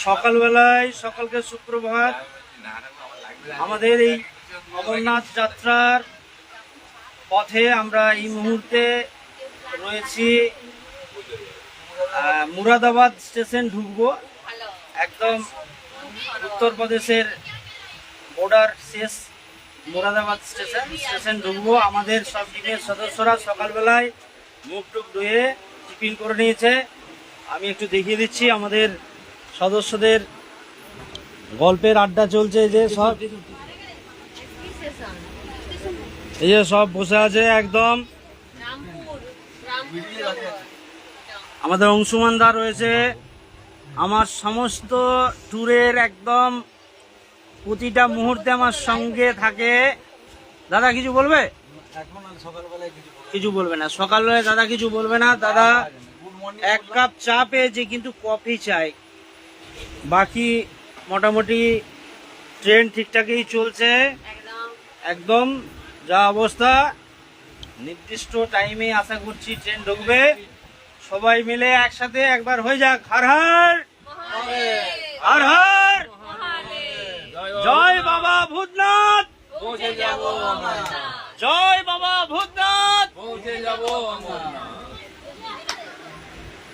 সকালবেলায় সকলকে সুপ্রভাত। আমাদের এই অমরনাথ যাত্রার পথে আমরা এই মুহূর্তে রয়েছি মুরাদাবাদ স্টেশন ঢুকবো। একদম উত্তরপ্রদেশের বর্ডার শেষ মুরাদাবাদ স্টেশন ঢুকবো। আমাদের সব টিমের সদস্যরা সকালবেলায় মুখ টুক ধুয়ে টিফিন করে নিয়েছে। আমি একটু দেখিয়ে দিচ্ছি আমাদের সদস্যদের গল্পের আড্ডা চলছে। এই যে সব বসে আছে একদম। আমাদের অংশুমানদা রয়েছে, আমার সমস্ত ট্যুরের একদম প্রতিটা মুহূর্তে আমার সঙ্গে থাকে। দাদা কিছু বলবে? কিছু বলবে না সকালবেলায় দাদা, কিছু বলবে না দাদা। এক কাপ চা পেয়েছে কিন্তু কফি চাই। বাকি মোটামুটি ট্রেন ঠিকঠাকই চলছে একদম। যা অবস্থা, নির্দিষ্ট টাইমে আশা করছি ট্রেন ঢুকবে। সবাই মিলে একসাথে একবার হয়ে যাক হর হর হর হর, জয় বাবা ভূতনাথ, জয় বাবা ভূতনাথ।